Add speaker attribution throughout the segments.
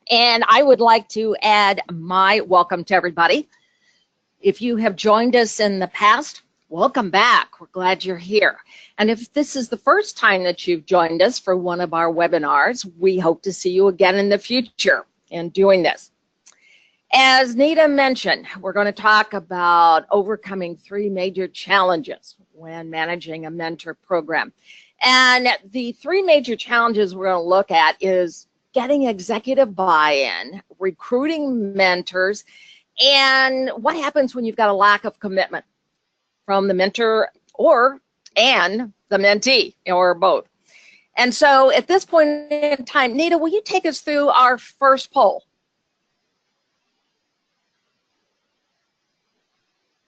Speaker 1: And I would like to add my welcome to everybody. If you have joined us in the past, welcome back. We're glad you're here. And if this is the first time that you've joined us for one of our webinars, we hope to see you again in the future in doing this. As Nita mentioned, we're going to talk about overcoming 3 major challenges when managing a mentor program. And the 3 major challenges we're going to look at is getting executive buy-in, recruiting mentors, and what happens when you've got a lack of commitment from the mentor and the mentee, or both. And so at this point in time, Nita, will you take us through our first poll?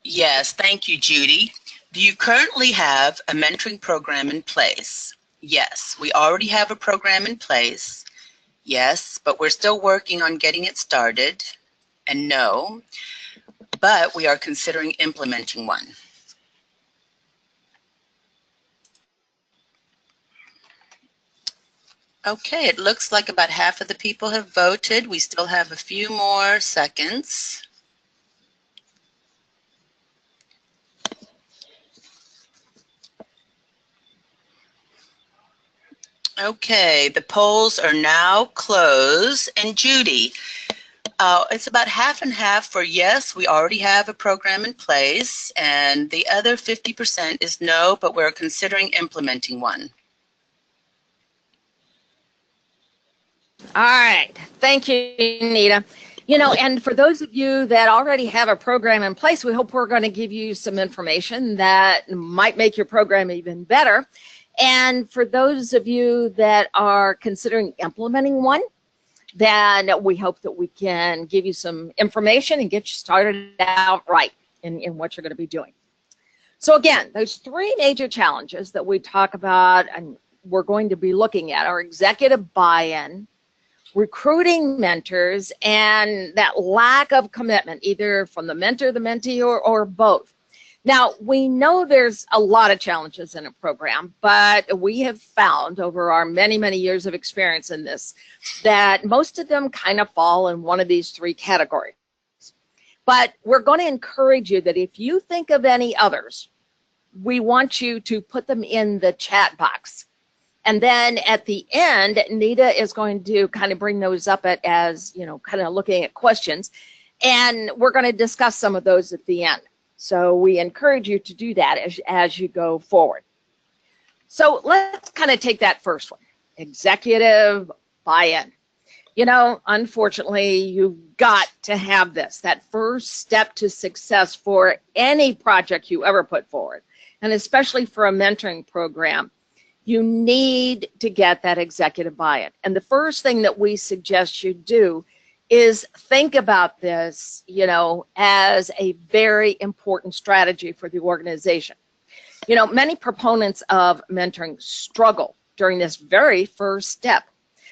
Speaker 2: Yes, thank you, Judy. Do you currently have a mentoring program in place? Yes, we already have a program in place. Yes, but we're still working on getting it started. And no, but we are considering implementing one. Okay, it looks like about half of the people have voted. We still have a few more seconds. Okay, the polls are now closed. And Judy, it's about half and half for yes, we already have a program in place, and the other 50% is no, but we're considering implementing one.
Speaker 1: All right, thank you, Nita. You know, and for those of you that already have a program in place, we hope we're going to give you some information that might make your program even better. And for those of you that are considering implementing one, then we hope that we can give you some information and get you started out right in what you're going to be doing. So again, those 3 major challenges that we talk about and we're going to be looking at are executive buy-in, recruiting mentors, and that lack of commitment, either from the mentor, the mentee, or both. Now, we know there's a lot of challenges in a program, but we have found over our many, many years of experience in this that most of them kind of fall in one of these 3 categories. But we're going to encourage you that if you think of any others, we want you to put them in the chat box. And then at the end, Nita is going to kind of bring those up as, you know, kind of looking at questions. And we're going to discuss some of those at the end. So we encourage you to do that as you go forward. So let's kind of take that first one, executive buy-in. You know, unfortunately, you've got to have this, that first step to success for any project you ever put forward, and especially for a mentoring program. You need to get that executive buy-in. And the first thing that we suggest you do is think about this, you know, as a very important strategy for the organization. You know, many proponents of mentoring struggle during this very first step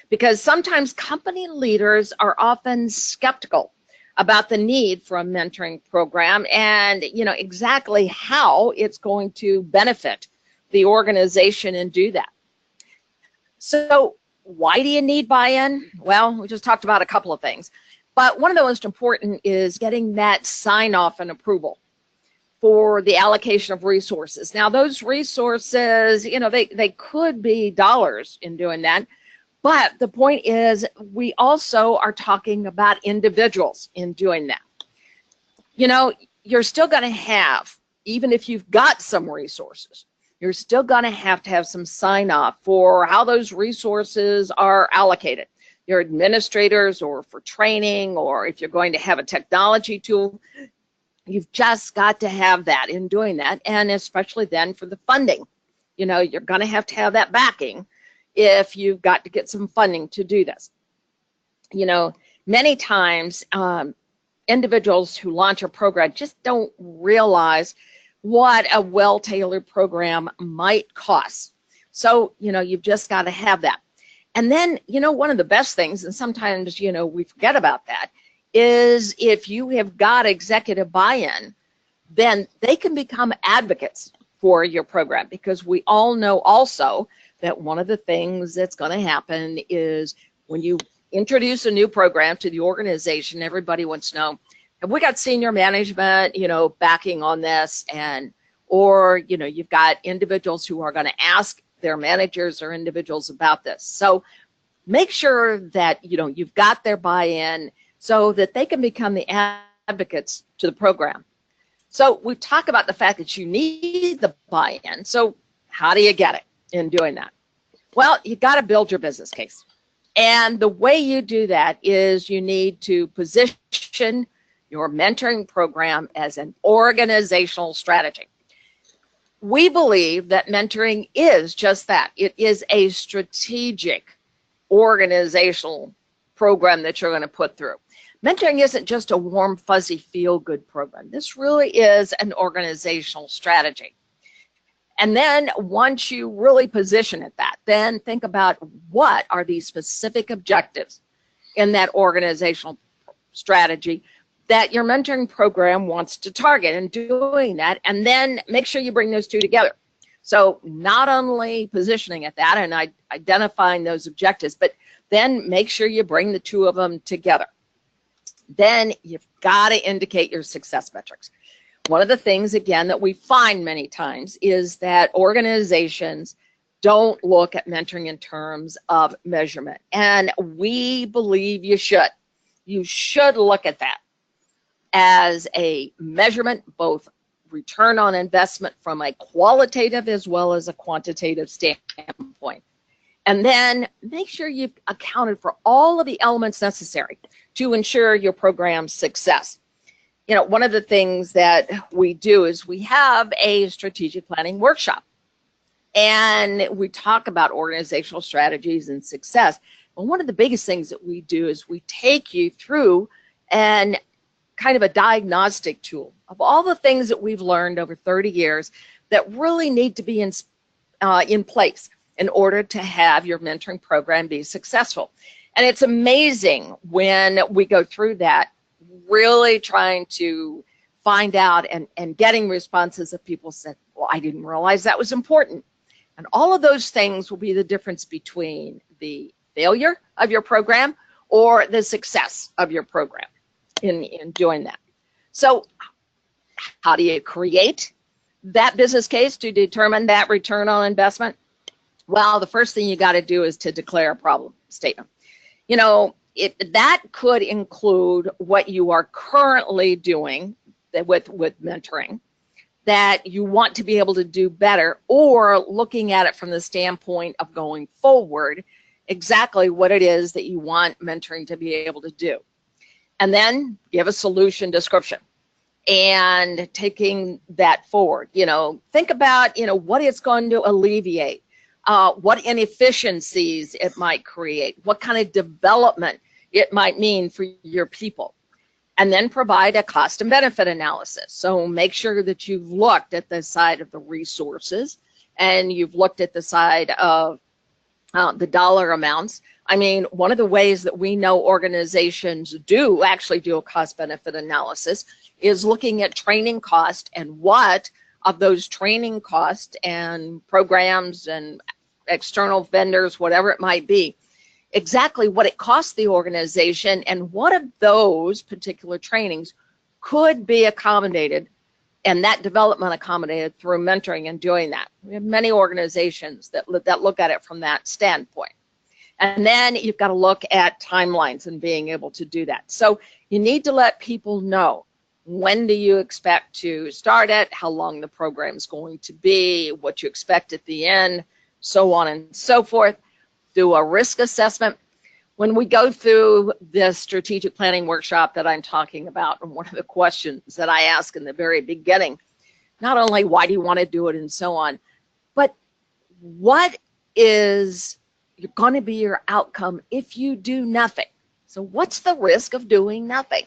Speaker 1: because sometimes company leaders are often skeptical about the need for a mentoring program and, you know, exactly how it's going to benefit the organization and do that. So why do you need buy-in? Well, we just talked about a couple of things, but one of the most important is getting that sign-off and approval for the allocation of resources. Now, those resources, you know, they could be dollars in doing that, but the point is we also are talking about individuals in doing that. You know, you're still going to have, even if you've got some resources, you're still going to have some sign-off for how those resources are allocated. Your administrators, or for training, or if you're going to have a technology tool, you've just got to have that in doing that, and especially then for the funding. You know, you're going to have that backing if you've got to get some funding to do this. You know, many times individuals who launch a program just don't realize what a well-tailored program might cost. So, you know, you've just got to have that. And then, you know, one of the best things, and sometimes, you know, we forget about that, is if you have got executive buy-in, then they can become advocates for your program, because we all know also that one of the things that's going to happen is when you introduce a new program to the organization, everybody wants to know, have we got senior management, backing on this? Or you've got individuals who are going to ask their managers or individuals about this. So make sure that, you've got their buy-in so that they can become the advocates to the program. So we talk about the fact that you need the buy-in. So how do you get it in doing that? Well, you got to build your business case. And the way you do that is you need to position your mentoring program as an organizational strategy. We believe that mentoring is just that. It is a strategic organizational program that you're going to put through. Mentoring isn't just a warm, fuzzy, feel-good program. This really is an organizational strategy. And then once you really position it that, then think about what are these specific objectives in that organizational strategy that your mentoring program wants to target, and doing that, and then make sure you bring those two together. So not only positioning it that and identifying those objectives, but then make sure you bring the two of them together. Then you've got to indicate your success metrics. One of the things, again, that we find many times is that organizations don't look at mentoring in terms of measurement. And we believe you should. You should look at that as a measurement, both return on investment from a qualitative as well as a quantitative standpoint. And then make sure you've accounted for all of the elements necessary to ensure your program's success. One of the things that we do is we have a strategic planning workshop, and we talk about organizational strategies and success. And one of the biggest things that we do is we take you through and kind of a diagnostic tool of all the things that we've learned over 30 years that really need to be in place in order to have your mentoring program be successful. And it's amazing when we go through that, really trying to find out and getting responses of people said, well, I didn't realize that was important. And all of those things will be the difference between the failure of your program or the success of your program in doing that. So how do you create that business case to determine that return on investment? Well, the first thing you got to do is to declare a problem statement. That could include what you are currently doing with mentoring that you want to be able to do better, or looking at it from the standpoint of going forward, exactly what it is that you want mentoring to be able to do. And then give a solution description and taking that forward. Think about, what it's going to alleviate, what inefficiencies it might create, what kind of development it might mean for your people. And then provide a cost and benefit analysis. So make sure that you've looked at the side of the resources and you've looked at the side of the dollar amounts. I mean, one of the ways that we know organizations actually do a cost benefit analysis is looking at training cost and what of those training costs and programs and external vendors, whatever it might be, exactly what it costs the organization and what of those particular trainings could be accommodated and that development accommodated through mentoring and doing that. We have many organizations that look at it from that standpoint. And then you've got to look at timelines and being able to do that. So you need to let people know, when do you expect to start it, how long the program is going to be, what you expect at the end, so on and so forth. Do a risk assessment. When we go through this strategic planning workshop that I'm talking about, and one of the questions that I ask in the very beginning, not only why do you want to do it and so on, but what is going to be your outcome if you do nothing? So what's the risk of doing nothing?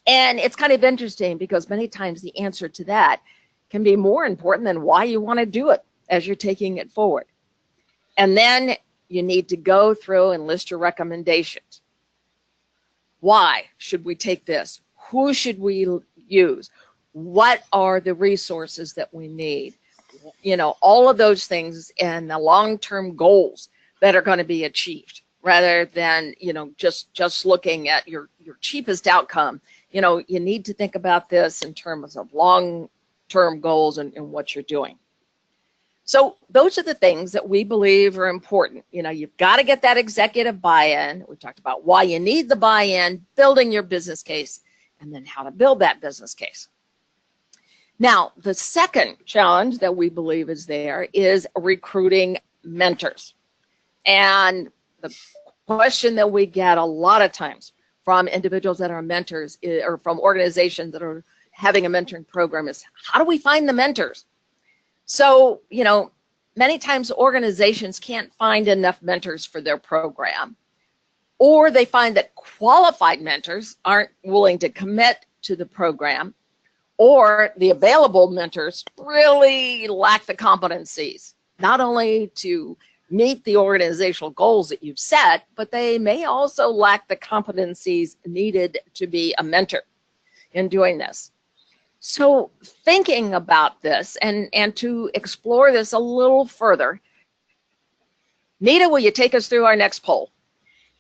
Speaker 1: And it's kind of interesting because many times the answer to that can be more important than why you want to do it as you're taking it forward. And then you need to go through and list your recommendations. Why should we take this? Who should we use? What are the resources that we need? All of those things and the long-term goals that are going to be achieved rather than, just looking at your cheapest outcome. You need to think about this in terms of long-term goals and what you're doing. So those are the things that we believe are important. You've got to get that executive buy-in. We talked about why you need the buy-in, building your business case, and then how to build that business case. Now, the second challenge that we believe is there is recruiting mentors. And the question that we get a lot of times from individuals that are mentors or from organizations that are having a mentoring program is, how do we find the mentors? So, many times organizations can't find enough mentors for their program, or they find that qualified mentors aren't willing to commit to the program, or the available mentors really lack the competencies, not only to meet the organizational goals that you've set, but they may also lack the competencies needed to be a mentor in doing this. So thinking about this and to explore this a little further, Nita, will you take us through our next poll?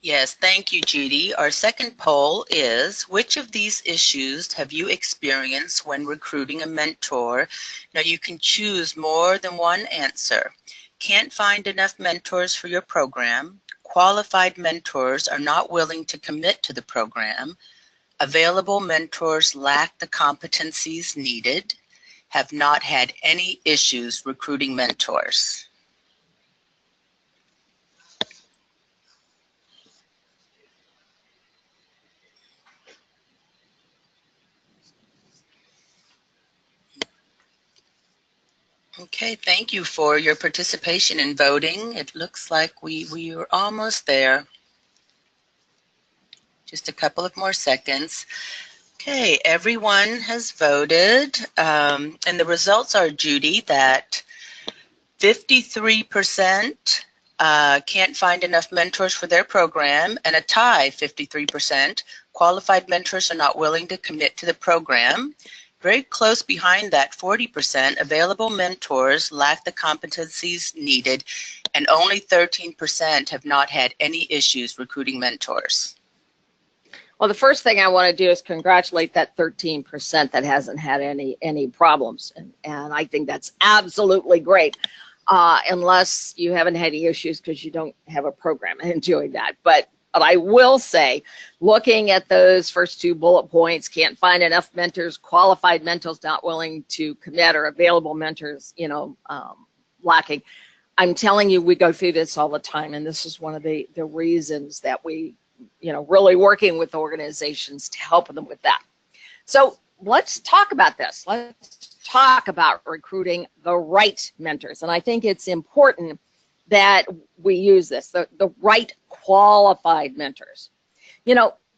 Speaker 2: Yes, thank you, Judy. Our second poll is, which of these issues have you experienced when recruiting a mentor? Now you can choose more than one answer. Can't find enough mentors for your program. Qualified mentors are not willing to commit to the program. Available mentors lack the competencies needed. Have not had any issues recruiting mentors. Okay, thank you for your participation in voting. It looks like we are almost there. Just a couple of more seconds. Okay, everyone has voted, and the results are, Judy, that 53% can't find enough mentors for their program, and a tie, 53%, qualified mentors are not willing to commit to the program. Very close behind that, 40%, available mentors lack the competencies needed, and only 13% have not had any issues recruiting mentors.
Speaker 1: Well, the first thing I want to do is congratulate that 13% that hasn't had any problems, and I think that's absolutely great, unless you haven't had any issues because you don't have a program and doing that. But I will say, looking at those first two bullet points, can't find enough mentors, qualified mentors not willing to commit, or available mentors, lacking. I'm telling you, we go through this all the time, and this is one of the reasons that we, really working with organizations to help them with that. So let's talk about this. Let's talk about recruiting the right mentors. And I think it's important that we use this, the right qualified mentors.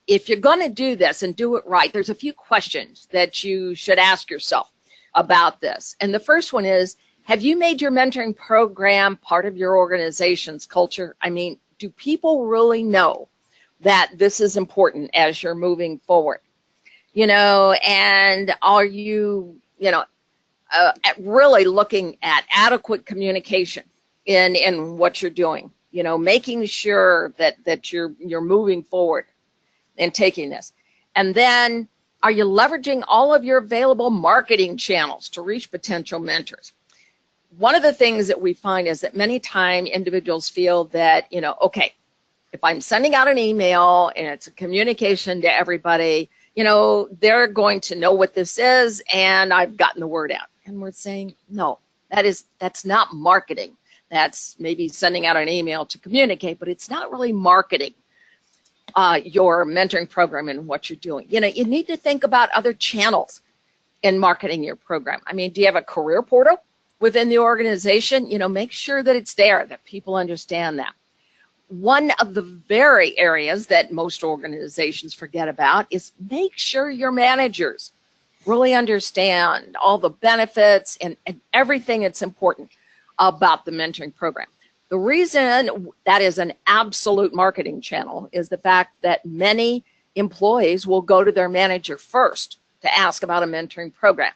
Speaker 1: If you're going to do this and do it right, there's a few questions that you should ask yourself about this. And the first one is, have you made your mentoring program part of your organization's culture? I mean, do people really know that this is important as you're moving forward? And are you, really looking at adequate communication in what you're doing, making sure that you're moving forward and taking this. And then, are you leveraging all of your available marketing channels to reach potential mentors? One of the things that we find is that many times individuals feel that, okay, if I'm sending out an email and it's a communication to everybody, they're going to know what this is and I've gotten the word out. And we're saying, no, that's not marketing. That's maybe sending out an email to communicate, but it's not really marketing your mentoring program and what you're doing. You need to think about other channels in marketing your program. I mean, do you have a career portal within the organization? Make sure that it's there, that people understand that. One of the very areas that most organizations forget about is make sure your managers really understand all the benefits and everything that's important about the mentoring program. The reason that is an absolute marketing channel is the fact that many employees will go to their manager first to ask about a mentoring program.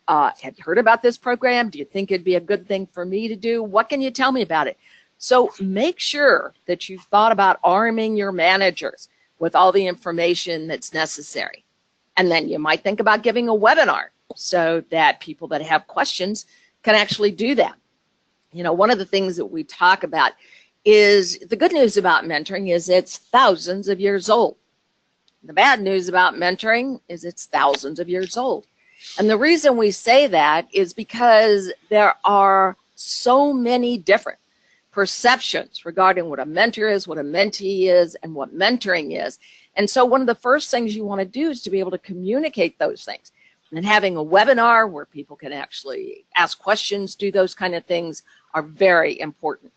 Speaker 1: Have you heard about this program? Do you think it'd be a good thing for me to do? What can you tell me about it? So make sure that you've thought about arming your managers with all the information that's necessary. And then you might think about giving a webinar so that people that have questions can actually do that. You know, one of the things that we talk about is the good news about mentoring is it's thousands of years old. The bad news about mentoring is it's thousands of years old. And the reason we say that is because there are so many different perceptions regarding what a mentor is, what a mentee is, and what mentoring is. And so one of the first things you want to do is to be able to communicate those things. And having a webinar where people can actually ask questions, do those kind of things are very important.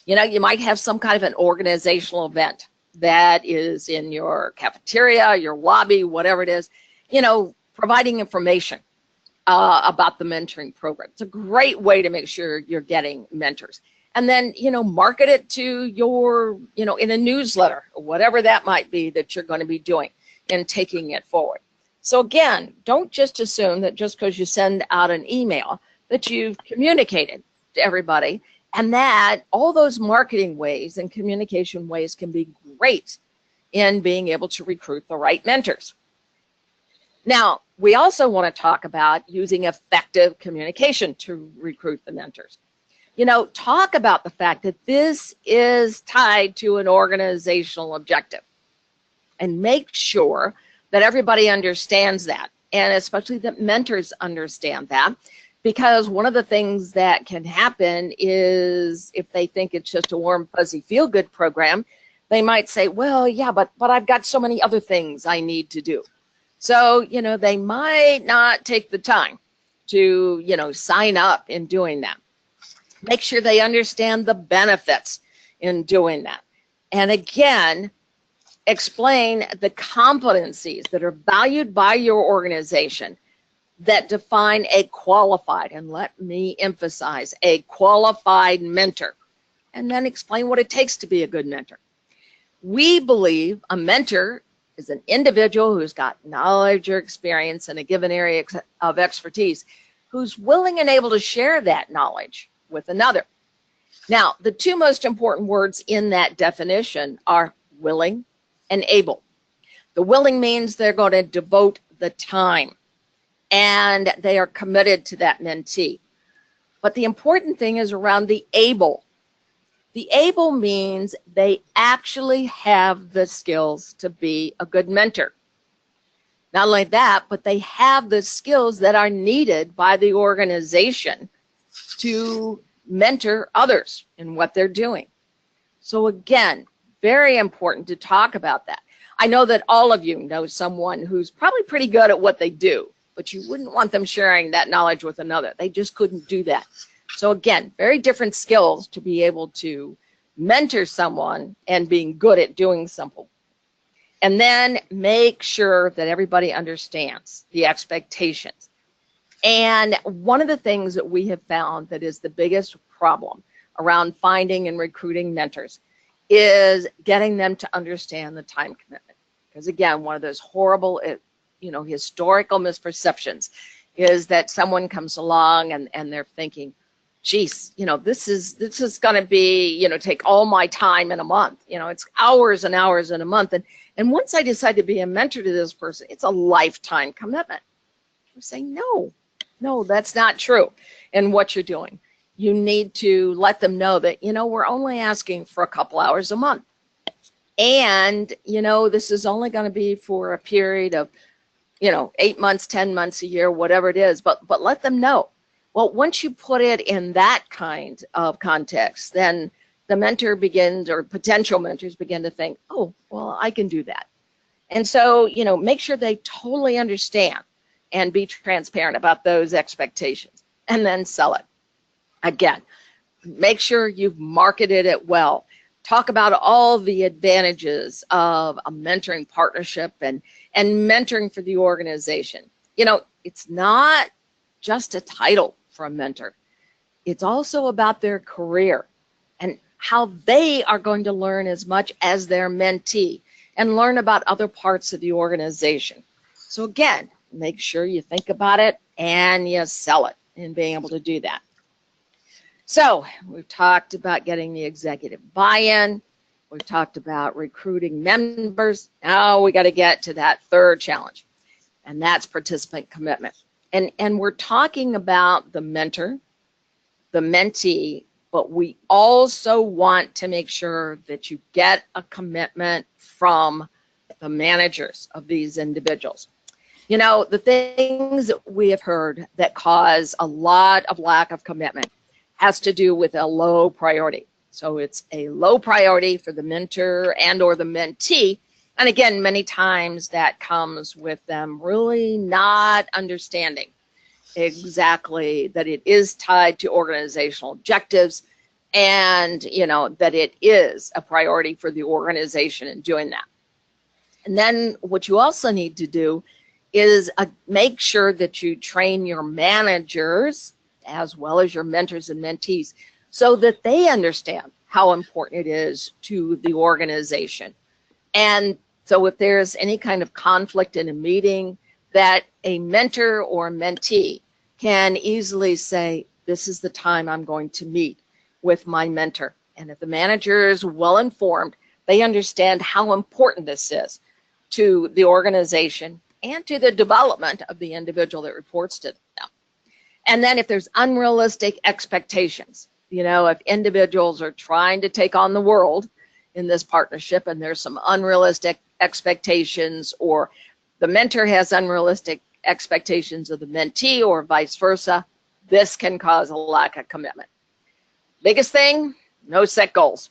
Speaker 1: You know, you might have some kind of an organizational event that is in your cafeteria, your lobby, whatever it is, you know, providing information about the mentoring program. It's a great way to make sure you're getting mentors. And then, you know, market it to your, you know, in a newsletter or whatever that might be that you're going to be doing and taking it forward. So again, don't just assume that just because you send out an email that you've communicated to everybody, and that all those marketing ways and communication ways can be great in being able to recruit the right mentors. Now, we also want to talk about using effective communication to recruit the mentors. You know, talk about the fact that this is tied to an organizational objective, and make sure that everybody understands that, and especially that mentors understand that, because one of the things that can happen is if they think it's just a warm, fuzzy, feel-good program, they might say, well, yeah, but I've got so many other things I need to do. So, you know, they might not take the time to, you know, sign up in doing that. Make sure they understand the benefits in doing that. And again, explain the competencies that are valued by your organization that define a qualified, and let me emphasize, a qualified mentor. And then explain what it takes to be a good mentor. We believe a mentor is an individual who's got knowledge or experience in a given area of expertise, who's willing and able to share that knowledge with another. Now, the two most important words in that definition are willing and able. The willing means they're going to devote the time and they are committed to that mentee. But the important thing is around the able. The able means they actually have the skills to be a good mentor. Not only that, but they have the skills that are needed by the organization to mentor others in what they're doing. So again, very important to talk about that. I know that all of you know someone who's probably pretty good at what they do, but you wouldn't want them sharing that knowledge with another. They just couldn't do that. So again, very different skills to be able to mentor someone and being good at doing something. And then make sure that everybody understands the expectations. And one of the things that we have found that is the biggest problem around finding and recruiting mentors is getting them to understand the time commitment. Because again, one of those horrible, you know, historical misperceptions is that someone comes along and they're thinking, geez, you know, this is going to be, you know, take all my time in a month. You know, it's hours and hours in a month. And once I decide to be a mentor to this person, it's a lifetime commitment. I'm saying, no, that's not true in what you're doing. You need to let them know that, you know, we're only asking for a couple hours a month. And, you know, this is only going to be for a period of, you know, 8 months, 10 months, a year, whatever it is. But let them know. Well, once you put it in that kind of context, then the mentor begins, or potential mentors begin to think, oh, well, I can do that. And so, you know, make sure they totally understand and be transparent about those expectations, and then sell it. Again, make sure you've marketed it well. Talk about all the advantages of a mentoring partnership and mentoring for the organization. You know, it's not just a title for a mentor. It's also about their career and how they are going to learn as much as their mentee and learn about other parts of the organization. So again, make sure you think about it and you sell it in being able to do that. So we've talked about getting the executive buy-in. We've talked about recruiting members. Now we got to get to that third challenge, and that's participant commitment. And we're talking about the mentor, the mentee, but we also want to make sure that you get a commitment from the managers of these individuals. You know, the things that we have heard that cause a lot of lack of commitment has to do with a low priority. So it's a low priority for the mentor and or the mentee. And again, many times that comes with them really not understanding exactly that it is tied to organizational objectives, and you know that it is a priority for the organization in doing that. And then what you also need to do is make sure that you train your managers as well as your mentors and mentees so that they understand how important it is to the organization. And so if there's any kind of conflict in a meeting, that a mentor or a mentee can easily say, this is the time I'm going to meet with my mentor. And if the manager is well informed, they understand how important this is to the organization and to the development of the individual that reports to them. And then if there's unrealistic expectations, you know, if individuals are trying to take on the world in this partnership and there's some unrealistic expectations, or the mentor has unrealistic expectations of the mentee or vice versa, this can cause a lack of commitment. Biggest thing, no set goals.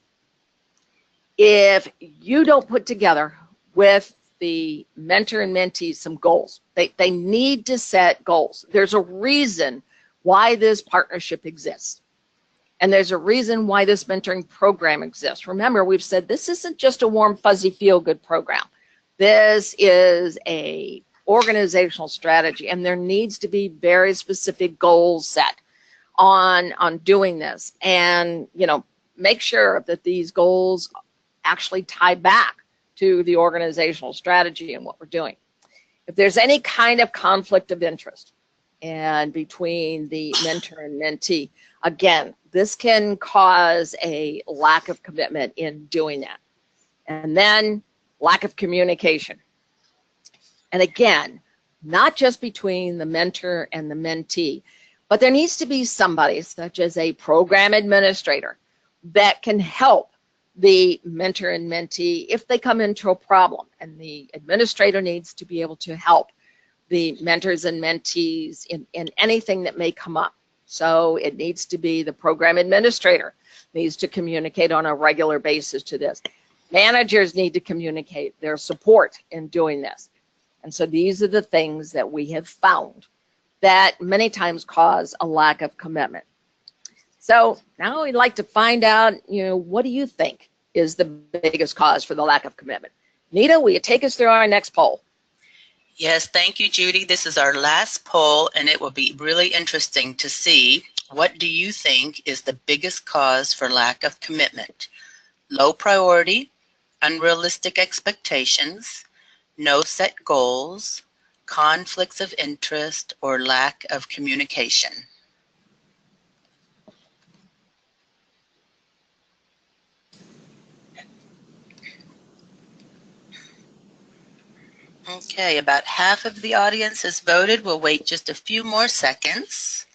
Speaker 1: If you don't put together with the mentor and mentee some goals, they need to set goals. There's a reason why this partnership exists. And there's a reason why this mentoring program exists. Remember, we've said this isn't just a warm, fuzzy, feel-good program. This is a organizational strategy, and there needs to be very specific goals set on doing this. And, you know, make sure that these goals actually tie back to the organizational strategy and what we're doing. If there's any kind of conflict of interest and between the mentor and mentee, again, this can cause a lack of commitment in doing that. And then lack of communication. And again, not just between the mentor and the mentee, but there needs to be somebody, such as a program administrator, that can help the mentor and mentee if they come into a problem. And the administrator needs to be able to help the mentors and mentees in anything that may come up. So it needs to be the program administrator needs to communicate on a regular basis to this. Managers need to communicate their support in doing this. And so these are the things that we have found that many times cause a lack of commitment. So now we'd like to find out, you know, what do you think is the biggest cause for the lack of commitment? Nita, will you take us through our next poll?
Speaker 2: Yes, thank you, Judy. This is our last poll, and it will be really interesting to see what do you think is the biggest cause for lack of commitment? Low priority, unrealistic expectations, no set goals, conflicts of interest, or lack of communication. Okay, about half of the audience has voted. We'll wait just a few more seconds.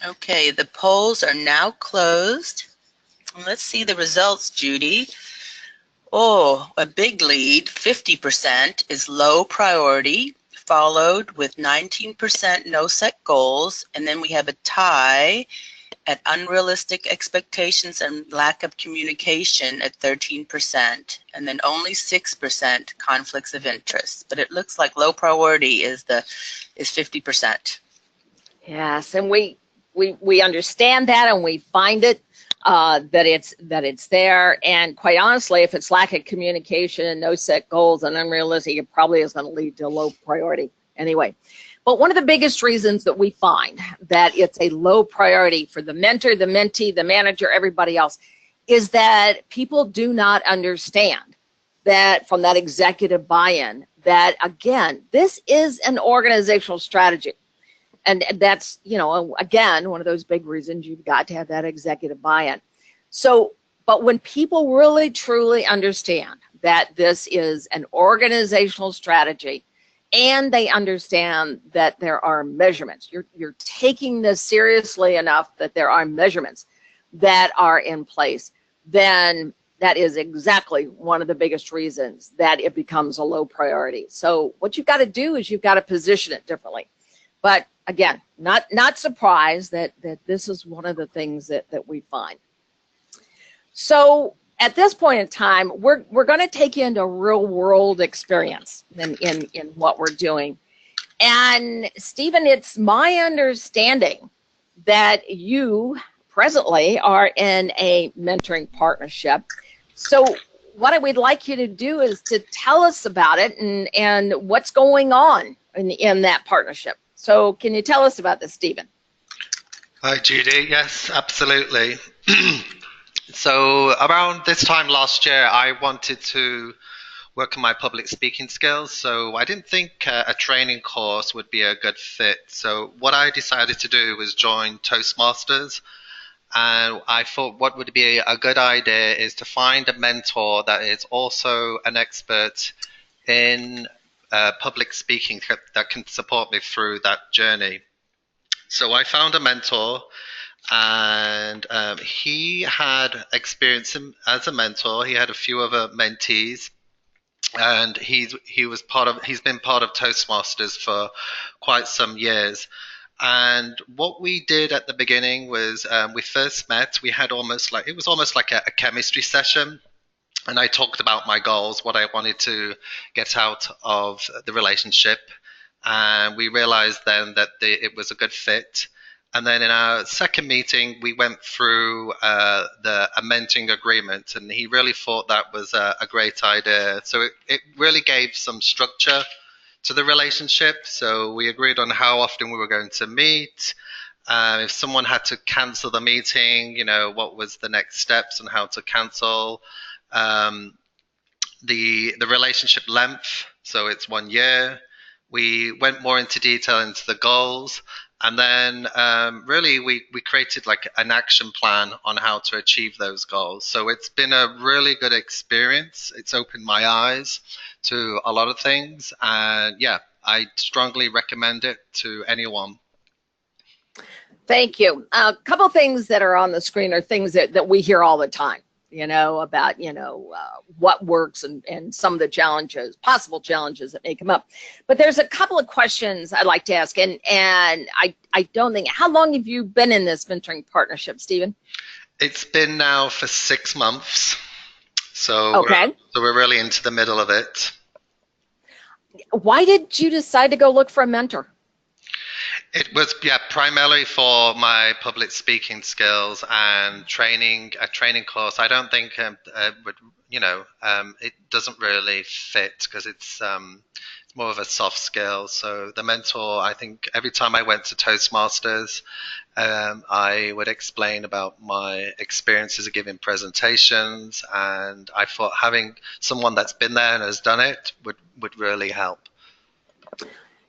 Speaker 2: Okay, the polls are now closed. Let's see the results, Judy. Oh, a big lead, 50% is low priority, followed with 19% no set goals, and then we have a tie at unrealistic expectations and lack of communication at 13%, and then only 6% conflicts of interest. But it looks like low priority is 50%.
Speaker 1: Yes, and we understand that, and we find it that it's there. And quite honestly, if it's lack of communication and no set goals and unrealistic, it probably is going to lead to low priority anyway. But one of the biggest reasons that we find that it's a low priority for the mentor, the mentee, the manager, everybody else, is that people do not understand that from that executive buy-in that, again, this is an organizational strategy. And that's, again, one of those big reasons you've got to have that executive buy-in. So, but when people really truly understand that this is an organizational strategy, and they understand that there are measurements, you're taking this seriously enough that there are measurements that are in place, then that is exactly one of the biggest reasons that it becomes a low priority. So what you've got to do is you've got to position it differently. But again, not surprised that this is one of the things that we find. So at this point in time, we're going to take you into real world experience in what we're doing. And Stephen, it's my understanding that you presently are in a mentoring partnership. So what we'd like you to do is to tell us about it and what's going on in that partnership. So can you tell us about this, Stephen?
Speaker 3: Hi, Judy. Yes, absolutely. So around this time last year, I wanted to work on my public speaking skills. So I didn't think a training course would be a good fit. So what I decided to do was join Toastmasters. And I thought what would be a good idea is to find a mentor that is also an expert in public speaking that can support me through that journey. So I found a mentor, and he had experience as a mentor. He had a few other mentees, and he's been part of Toastmasters for quite some years. And what we did at the beginning was we first met. We had almost like a chemistry session, and I talked about my goals, what I wanted to get out of the relationship, and we realized then that it was a good fit. And then in our second meeting, we went through a mentoring agreement, and he really thought that was a great idea. So it really gave some structure to the relationship. So we agreed on how often we were going to meet. If someone had to cancel the meeting, what was the next steps and how to cancel. The relationship length, so it's 1 year. We went more into detail into the goals, and then really we created like an action plan on how to achieve those goals. So it's been a really good experience. It's opened my eyes to a lot of things, and yeah, I strongly recommend it to anyone.
Speaker 1: Thank you. A couple things that are on the screen are things that we hear all the time, about, what works and some of the challenges, possible challenges that may come up. But there's a couple of questions I'd like to ask. And I don't think, how long have you been in this mentoring partnership, Stephen?
Speaker 3: It's been now for 6 months. So,
Speaker 1: okay.
Speaker 3: We're really into the middle of it.
Speaker 1: Why did you decide to go look for a mentor?
Speaker 3: It was, primarily for my public speaking skills and a training course. I don't think it doesn't really fit because it's more of a soft skill. So the mentor, I think every time I went to Toastmasters, I would explain about my experiences of giving presentations, and I thought having someone that's been there and has done it would really help.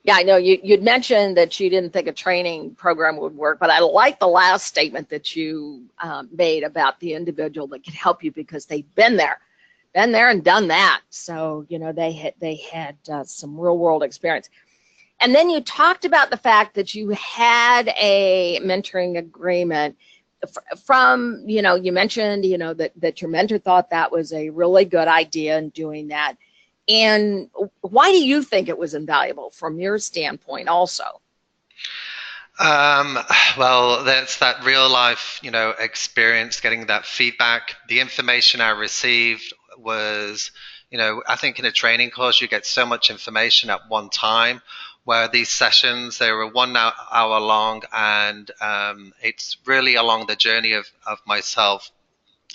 Speaker 1: Yeah, I know you'd mentioned that you didn't think a training program would work, but I like the last statement that you made about the individual that could help you because they've been there and done that. So, they had some real world experience. And then you talked about the fact that you had a mentoring agreement from, you mentioned, that your mentor thought that was a really good idea in doing that. And why do you think it was invaluable from your standpoint also?
Speaker 3: Well, that's that real life, experience, getting that feedback. The information I received was, I think in a training course, you get so much information at one time, where these sessions, they were 1 hour long, and it's really along the journey of myself,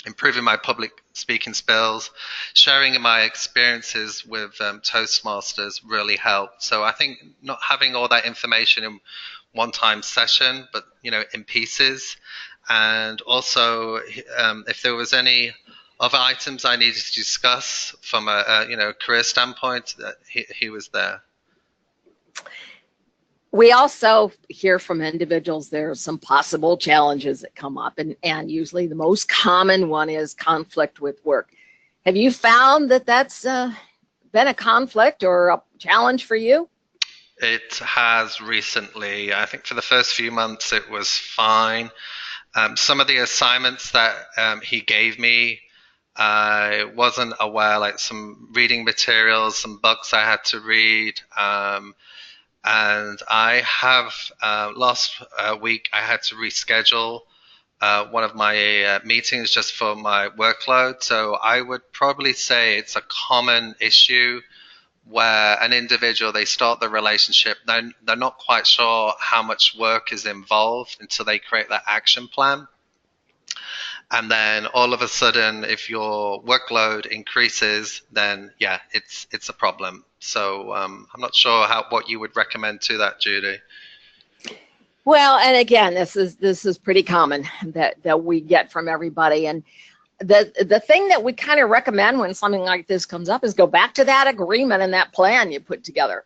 Speaker 3: improving my public speaking skills, sharing my experiences with Toastmasters really helped. So I think not having all that information in one-time session, but in pieces, and also if there was any other items I needed to discuss from a career standpoint, that he was there.
Speaker 1: We also hear from individuals there are some possible challenges that come up, and usually the most common one is conflict with work. Have you found that that's been a conflict or a challenge for you?
Speaker 3: It has recently. I think for the first few months it was fine. Some of the assignments that he gave me, I wasn't aware, like some reading materials, some books I had to read. And I have last week I had to reschedule one of my meetings just for my workload. So I would probably say it's a common issue where an individual, they start the relationship, they're not quite sure how much work is involved until they create that action plan. And then all of a sudden, if your workload increases, then yeah, it's a problem. So I'm not sure what you would recommend to that, Judy.
Speaker 1: Well, and again, this is pretty common that we get from everybody. And the thing that we kind of recommend when something like this comes up is go back to that agreement and that plan you put together.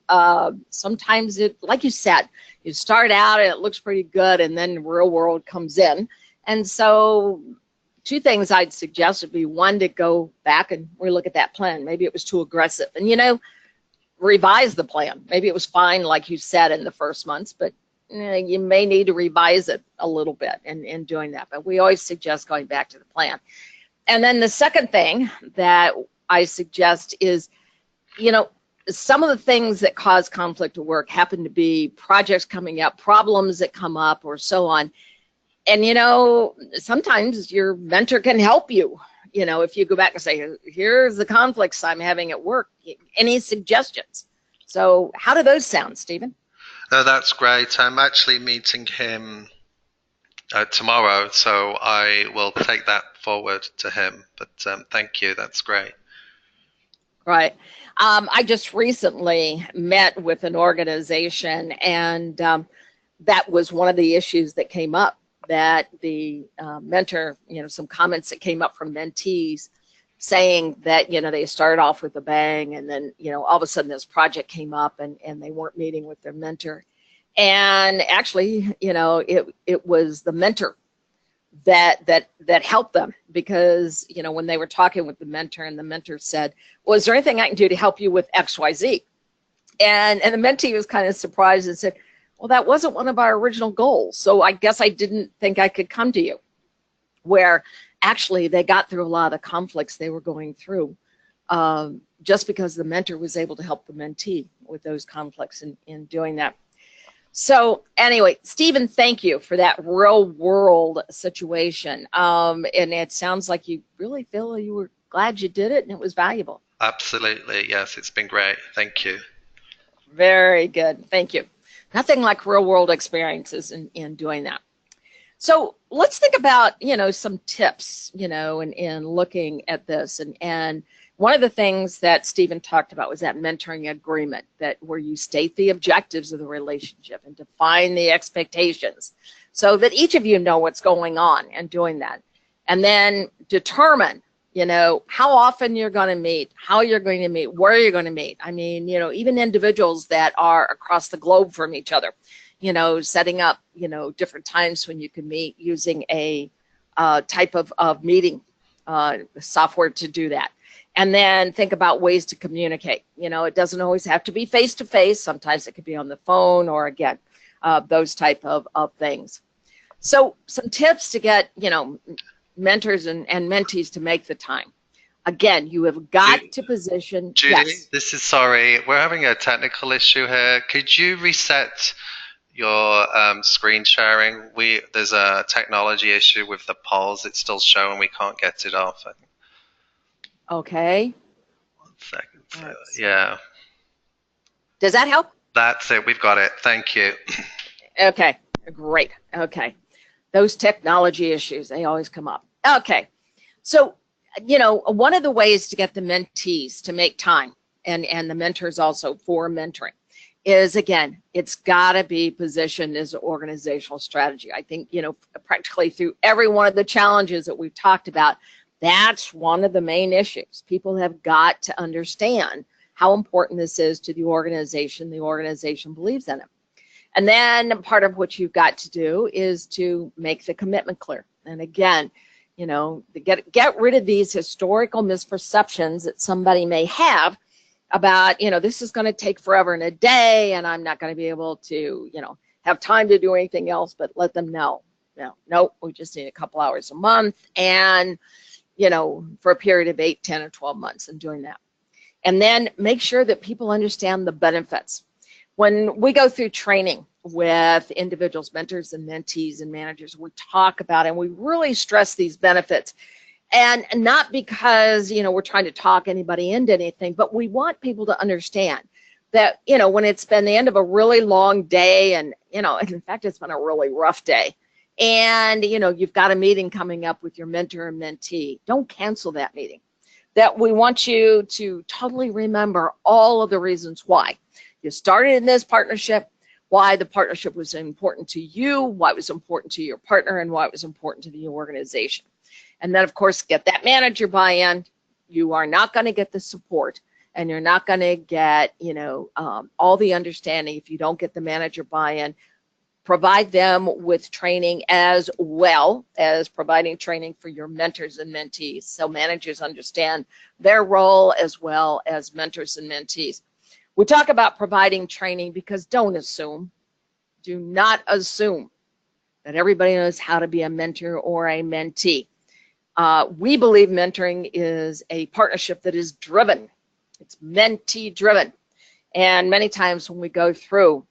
Speaker 1: Sometimes it, like you said, you start out and it looks pretty good, and then the real world comes in. And so two things I'd suggest would be, one, to go back and relook at that plan. Maybe it was too aggressive, and revise the plan. Maybe it was fine, like you said, in the first months, but you may need to revise it a little bit in doing that. But we always suggest going back to the plan. And then the second thing that I suggest is, some of the things that cause conflict at work happen to be projects coming up, problems that come up, or so on. And, sometimes your mentor can help you, if you go back and say, here's the conflicts I'm having at work. Any suggestions? So how do those sound, Stephen?
Speaker 3: Oh, that's great. I'm actually meeting him tomorrow, so I will take that forward to him. But thank you. That's great.
Speaker 1: Right. I just recently met with an organization, and that was one of the issues that came up, that the mentor, some comments that came up from mentees saying that, they started off with a bang, and then, all of a sudden this project came up, and they weren't meeting with their mentor. And actually, it was the mentor that helped them, because, when they were talking with the mentor, and the mentor said, well, is there anything I can do to help you with XYZ? And the mentee was kind of surprised and said, well, that wasn't one of our original goals, so I guess I didn't think I could come to you. Where actually they got through a lot of conflicts they were going through just because the mentor was able to help the mentee with those conflicts in doing that. So anyway, Stephen, thank you for that real world situation. And it sounds like you really feel you were glad you did it and it was valuable.
Speaker 3: Absolutely. Yes, it's been great. Thank you.
Speaker 1: Very good. Thank you. Nothing like real world experiences in doing that. So let's think about, some tips, in looking at this. And one of the things that Stephen talked about was that mentoring agreement, that where you state the objectives of the relationship and define the expectations so that each of you know what's going on and doing that. And then determine, how often you're going to meet, how you're going to meet, where you're going to meet. I mean, even individuals that are across the globe from each other, setting up, different times when you can meet using a type of meeting software to do that. And then think about ways to communicate. It doesn't always have to be face-to-face. Sometimes it could be on the phone, or again, those type of things. So some tips to get, mentors and mentees to make the time. Again, you have got to position.
Speaker 3: Judy,
Speaker 1: yes.
Speaker 3: This is sorry. We're having a technical issue here. Could you reset your screen sharing? There's a technology issue with the polls. It's still showing. We can't get it off.
Speaker 1: Okay.
Speaker 3: 1 second. So, yeah.
Speaker 1: Does that help?
Speaker 3: That's it. We've got it. Thank you.
Speaker 1: Okay. Great. Okay. Those technology issues, they always come up. Okay. So, one of the ways to get the mentees to make time, and the mentors also for mentoring, is, again, it's got to be positioned as an organizational strategy. I think, practically through every one of the challenges that we've talked about, that's one of the main issues. People have got to understand how important this is to the organization believes in it. And then part of what you've got to do is to make the commitment clear. And again, you know, get rid of these historical misperceptions that somebody may have about, you know, this is going to take forever and a day, and I'm not going to be able to, you know, have time to do anything else. But let them know, no, we just need a couple hours a month, and, you know, for a period of 8, 10, or 12 months, and doing that. And then make sure that people understand the benefits. When we go through training with individuals, mentors, and mentees, and managers, we talk about it, and we really stress these benefits. And not because, you know, we're trying to talk anybody into anything, but we want people to understand that, you know, when it's been the end of a really long day, and, you know, in fact, it's been a really rough day, and, you know, you've got a meeting coming up with your mentor and mentee, don't cancel that meeting. That we want you to totally remember all of the reasons why you started in this partnership, why the partnership was important to you, why it was important to your partner, and why it was important to the organization. And then, of course, get that manager buy-in. You are not going to get the support, and you're not going to get, you know, all the understanding if you don't get the manager buy-in. Provide them with training, as well as providing training for your mentors and mentees, so managers understand their role as well as mentors and mentees. We talk about providing training because don't assume, do not assume that everybody knows how to be a mentor or a mentee. We believe mentoring is a partnership that is driven. It's mentee driven. And many times when we go through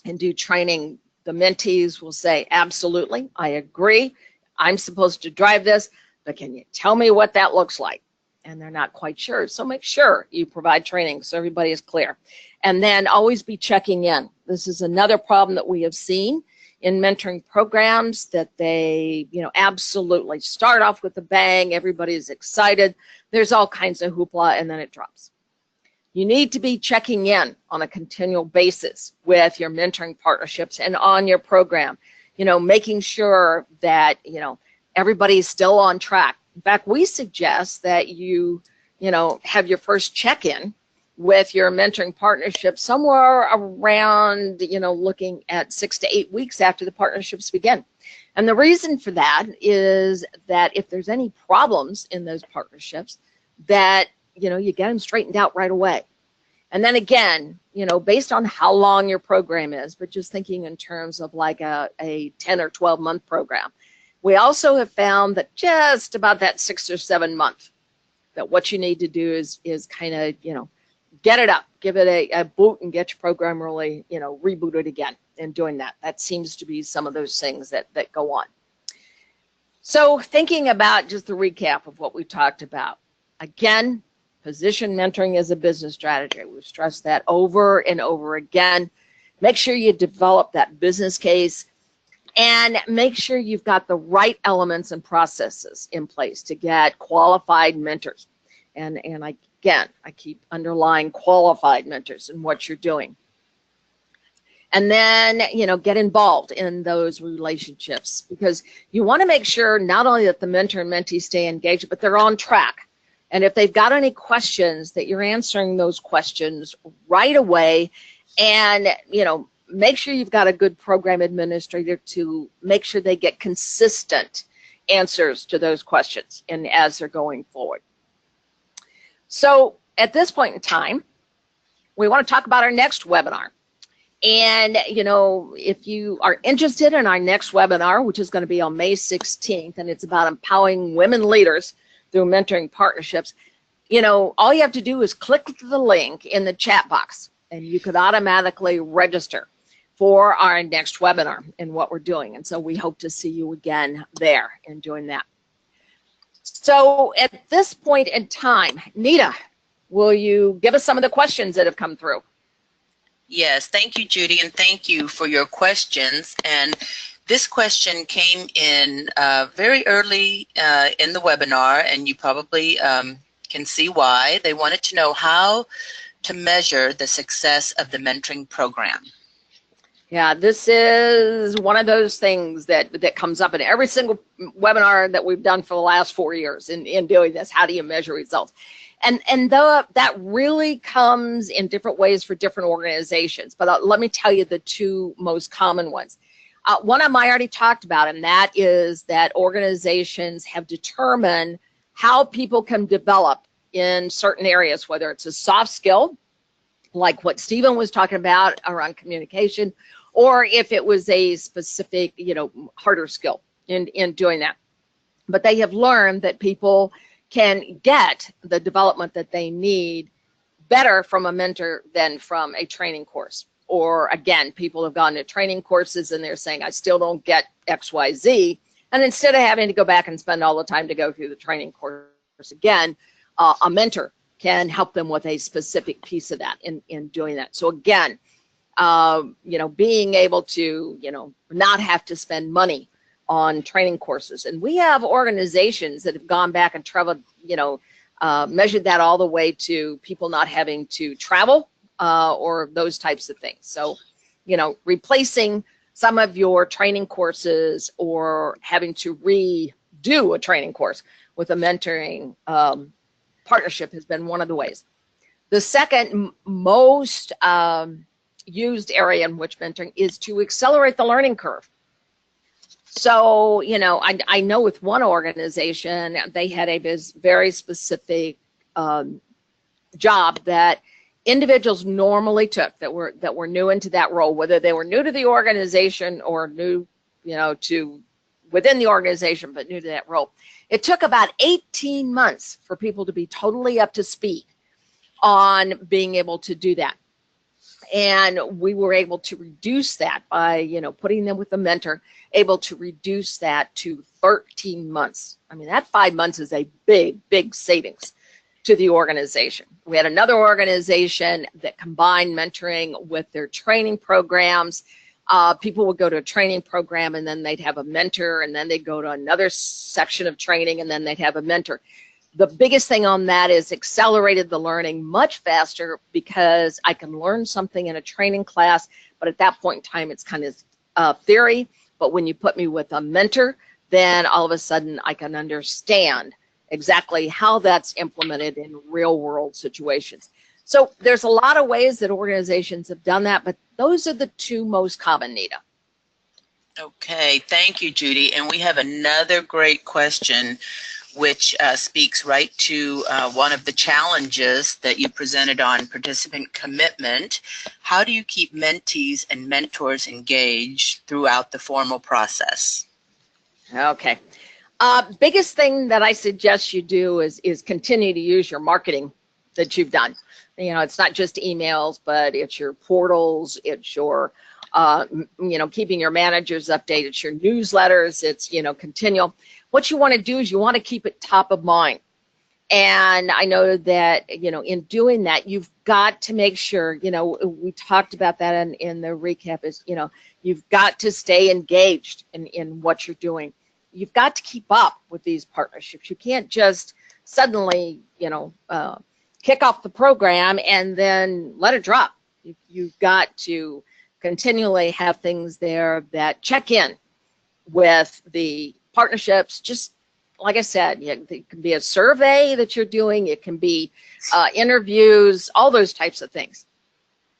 Speaker 1: and do training, the mentees will say, absolutely, I agree. I'm supposed to drive this, but can you tell me what that looks like? And they're not quite sure. So make sure you provide training so everybody is clear. And then always be checking in. This is another problem that we have seen in mentoring programs, that they, you know, absolutely start off with a bang. Everybody is excited. There's all kinds of hoopla, and then it drops. You need to be checking in on a continual basis with your mentoring partnerships and on your program, you know, making sure that, you know, everybody's still on track. In fact, we suggest that you know, have your first check-in with your mentoring partnership somewhere around, you know, looking at 6 to 8 weeks after the partnerships begin. And the reason for that is that if there's any problems in those partnerships, that, you know, you get them straightened out right away. And then again, you know, based on how long your program is, but just thinking in terms of like a 10 or 12 month program, we also have found that just about that 6 or 7 month, that what you need to do is kind of, you know, get it up, give it a boot, and get your program really, you know, rebooted again. And doing that, that seems to be some of those things that go on. So thinking about just the recap of what we talked about, again, position mentoring as a business strategy. We've stressed that over and over again. Make sure you develop that business case, and make sure you've got the right elements and processes in place to get qualified mentors. And again, I keep underlying qualified mentors in what you're doing. And then, you know, get involved in those relationships, because you want to make sure not only that the mentor and mentee stay engaged, but they're on track. And if they've got any questions, that you're answering those questions right away. And, you know, make sure you've got a good program administrator to make sure they get consistent answers to those questions and as they're going forward. So at this point in time, we want to talk about our next webinar. And, you know, if you are interested in our next webinar, which is going to be on May 16th, and it's about empowering women leaders through mentoring partnerships, you know, all you have to do is click the link in the chat box, and you could automatically register for our next webinar and what we're doing. And so we hope to see you again there and doing that. So at this point in time, Nita, will you give us some of the questions that have come through?
Speaker 2: Yes, thank you, Judy, and thank you for your questions. And this question came in very early in the webinar, and you probably can see why. They wanted to know how to measure the success of the mentoring program.
Speaker 1: Yeah, this is one of those things that comes up in every single webinar that we've done for the last 4 years in doing this. How do you measure results? And though that really comes in different ways for different organizations, but let me tell you the two most common ones. One of them I already talked about, and that is that organizations have determined how people can develop in certain areas, whether it's a soft skill, like what Stephen was talking about around communication, or if it was a specific, harder skill in doing that. But they have learned that people can get the development that they need better from a mentor than from a training course. Or again, people have gone to training courses and they're saying, I still don't get X, Y, Z. And instead of having to go back and spend all the time to go through the training course again, a mentor can help them with a specific piece of that in doing that. So again, being able to, not have to spend money on training courses. And we have organizations that have gone back and traveled, measured that all the way to people not having to travel or those types of things. So, replacing some of your training courses or having to redo a training course with a mentoring partnership has been one of the ways. The second most used area in which mentoring is to accelerate the learning curve. So, I know with one organization, they had a very specific job that individuals normally took that were new into that role, whether they were new to the organization or new, to within the organization, but new to that role. It took about 18 months for people to be totally up to speed on being able to do that. And we were able to reduce that by, putting them with a mentor, able to reduce that to 13 months. I mean, that 5 months is a big, big savings to the organization. We had another organization that combined mentoring with their training programs. People would go to a training program and then they'd have a mentor, and then they'd go to another section of training and then they'd have a mentor. The biggest thing on that is accelerated the learning much faster, because I can learn something in a training class, but at that point in time, it's kind of theory. But when you put me with a mentor, then all of a sudden I can understand exactly how that's implemented in real world situations. So there's a lot of ways that organizations have done that, but those are the two most common, Nita.
Speaker 2: Okay, thank you, Judy. And we have another great question, which speaks right to one of the challenges that you presented on participant commitment. How do you keep mentees and mentors engaged throughout the formal process?
Speaker 1: Okay. Biggest thing that I suggest you do is continue to use your marketing that you've done. It's not just emails, but it's your portals, it's your, keeping your managers updated, it's your newsletters, it's, continual. What you want to do is you want to keep it top of mind. And I know that, in doing that, you've got to make sure, we talked about that in the recap is, you've got to stay engaged in what you're doing. You've got to keep up with these partnerships. You can't just suddenly, kick off the program and then let it drop. You've got to continually have things there that check in with the partnerships. Just like I said, it can be a survey that you're doing. It can be interviews, all those types of things.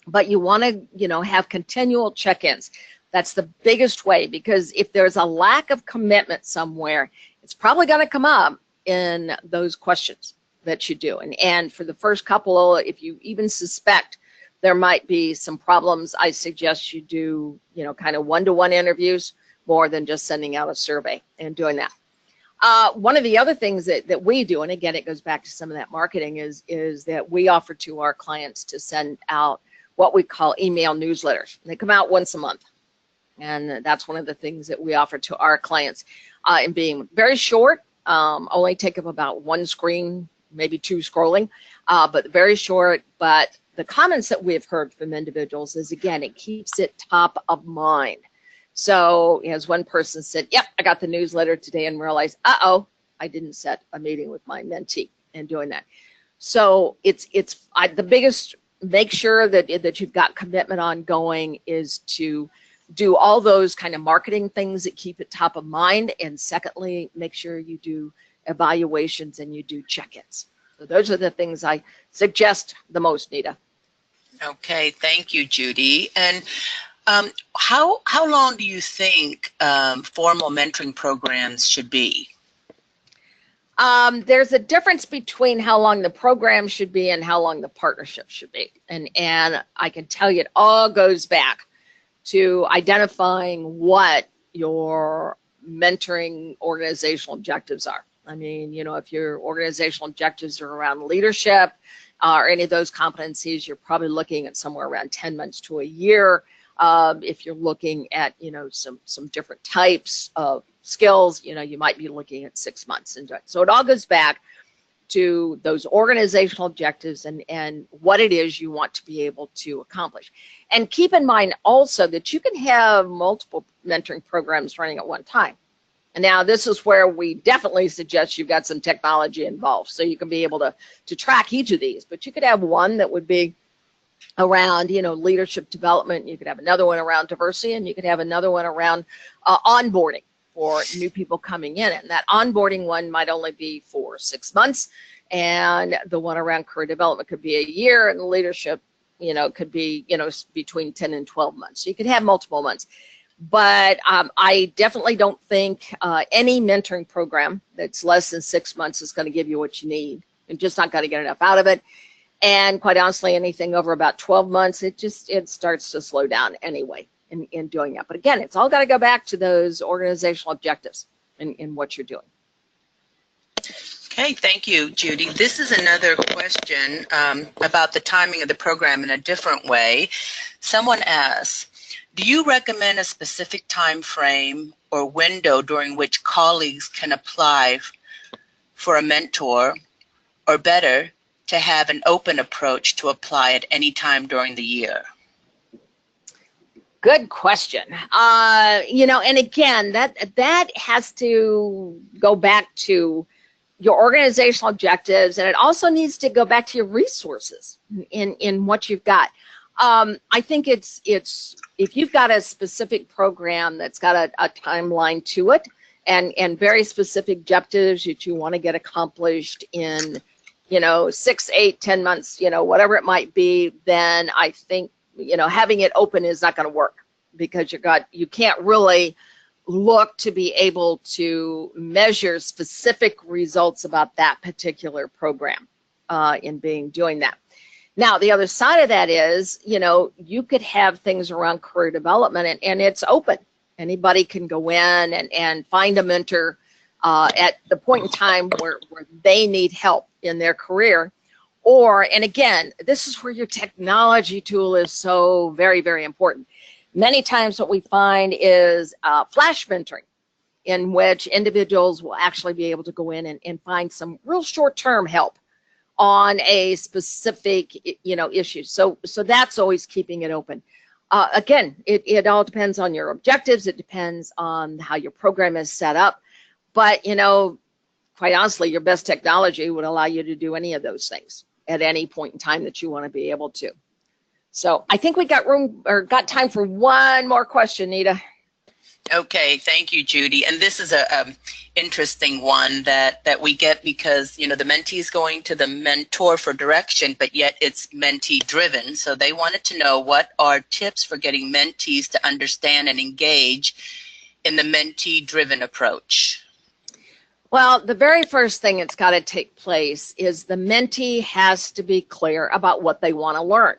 Speaker 1: But you want to, have continual check-ins. That's the biggest way, because if there's a lack of commitment somewhere, it's probably going to come up in those questions that you do. And for the first couple, if you even suspect there might be some problems, I suggest you do, kind of one-to-one interviews more than just sending out a survey and doing that. One of the other things that we do, and again, it goes back to some of that marketing, is that we offer to our clients to send out what we call email newsletters. They come out once a month. And that's one of the things that we offer to our clients, and being very short, only take up about one screen, maybe two scrolling, but very short. But the comments that we've heard from individuals is, again, it keeps it top of mind. So as one person said, yep, I got the newsletter today and realized, uh-oh, I didn't set a meeting with my mentee and doing that. So the biggest, make sure that you've got commitment ongoing is to do all those kind of marketing things that keep it top of mind. And secondly, make sure you do evaluations and you do check-ins. So those are the things I suggest the most, Nita.
Speaker 2: Okay, thank you, Judy. And how long do you think formal mentoring programs should be?
Speaker 1: There's a difference between how long the program should be and how long the partnership should be. And I can tell you it all goes back to identifying what your mentoring organizational objectives are. I mean, you know, if your organizational objectives are around leadership or any of those competencies, you're probably looking at somewhere around 10 months to a year. If you're looking at, you know, some different types of skills, you know, you might be looking at 6 months. And so it all goes back to those organizational objectives and what it is you want to be able to accomplish. And keep in mind also that you can have multiple mentoring programs running at one time. And now this is where we definitely suggest you've got some technology involved so you can be able to track each of these. But you could have one that would be around, you know, leadership development. You could have another one around diversity, and you could have another one around onboarding for new people coming in. And that onboarding one might only be for 6 months, and the one around career development could be a year, and the leadership, you know, could be, you know, between 10 and 12 months. So you could have multiple months. But I definitely don't think any mentoring program that's less than 6 months is going to give you what you need. You're just not going to get enough out of it. And quite honestly, anything over about 12 months, it starts to slow down anyway in doing that. But again, it's all got to go back to those organizational objectives in what you're doing.
Speaker 2: Okay, thank you, Judy. This is another question about the timing of the program in a different way. Someone asks, do you recommend a specific time frame or window during which colleagues can apply for a mentor, or better, to have an open approach to apply at any time during the year?
Speaker 1: Good question. You know, and again, that has to go back to your organizational objectives, and it also needs to go back to your resources in what you've got. I think it's if you've got a specific program that's got a timeline to it and very specific objectives that you want to get accomplished in, you know, 6, 8, 10 months, you know, whatever it might be, then I think, you know, having it open is not going to work, because you can't really look to be able to measure specific results about that particular program in doing that. Now, the other side of that is, you know, you could have things around career development and it's open. Anybody can go in and find a mentor at the point in time where they need help in their career. And again, this is where your technology tool is so very, very important. Many times what we find is flash mentoring, in which individuals will actually be able to go in and find some real short-term help on a specific, you know, issue. So that's always keeping it open. Again, it all depends on your objectives. It depends on how your program is set up. But, you know, quite honestly, your best technology would allow you to do any of those things at any point in time that you want to be able to. So I think we got time for one more question, Nita.
Speaker 2: Okay, thank you, Judy. And this is a interesting one that we get because, you know, the mentee is going to the mentor for direction, but yet it's mentee driven. So they wanted to know, what are tips for getting mentees to understand and engage in the mentee driven approach?
Speaker 1: Well, the very first thing that's got to take place is the mentee has to be clear about what they want to learn.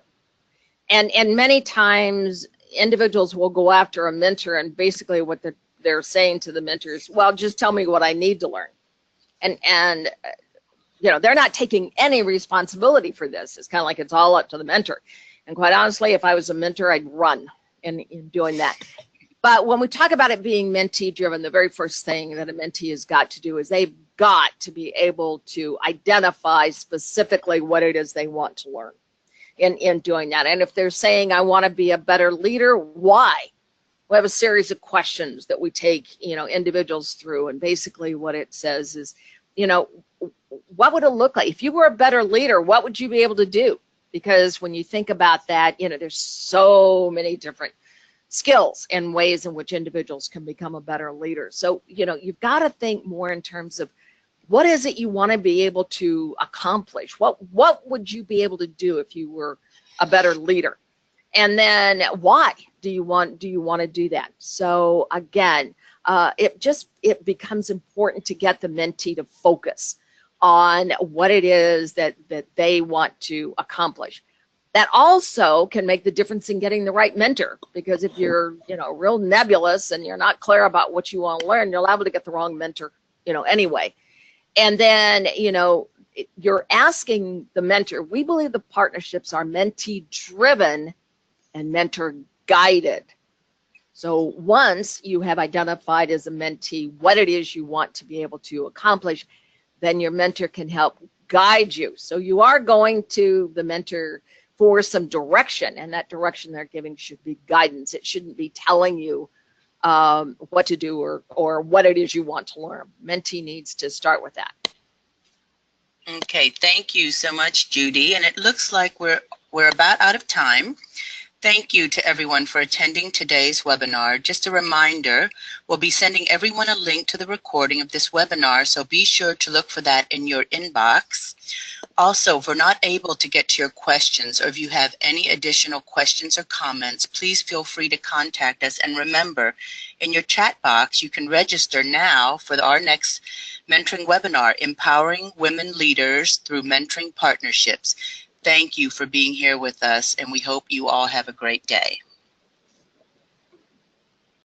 Speaker 1: And many times individuals will go after a mentor, and basically what they're saying to the mentor is, well, just tell me what I need to learn. And you know, they're not taking any responsibility for this. It's kind of like it's all up to the mentor. And quite honestly, if I was a mentor, I'd run in doing that. But when we talk about it being mentee driven, the very first thing that a mentee has got to do is they've got to be able to identify specifically what it is they want to learn in doing that. And if they're saying, I want to be a better leader, why? We have a series of questions that we take, you know, individuals through. And basically what it says is, you know, what would it look like? If you were a better leader, what would you be able to do? Because when you think about that, you know, there's so many different skills and ways in which individuals can become a better leader. So, you know, you've got to think more in terms of What is it you want to be able to accomplish? What would you be able to do if you were a better leader? And then why do you want to do that? So again, it becomes important to get the mentee to focus on what it is that they want to accomplish. That also can make the difference in getting the right mentor, because if you're, real nebulous and you're not clear about what you want to learn, you're liable to get the wrong mentor, anyway. And then, you're asking the mentor. We believe the partnerships are mentee driven and mentor guided. So once you have identified as a mentee what it is you want to be able to accomplish, then your mentor can help guide you. So you are going to the mentor for some direction, and that direction they're giving should be guidance. It shouldn't be telling you what to do or what it is you want to learn. Mentee needs to start with that.
Speaker 2: Okay, thank you so much, Judy. And it looks like we're about out of time. Thank you to everyone for attending today's webinar. Just a reminder, we'll be sending everyone a link to the recording of this webinar, so be sure to look for that in your inbox. Also, if we're not able to get to your questions, or if you have any additional questions or comments, please feel free to contact us. And remember, in your chat box, you can register now for our next mentoring webinar, Empowering Women Leaders Through Mentoring Partnerships. Thank you for being here with us, and we hope you all have a great day.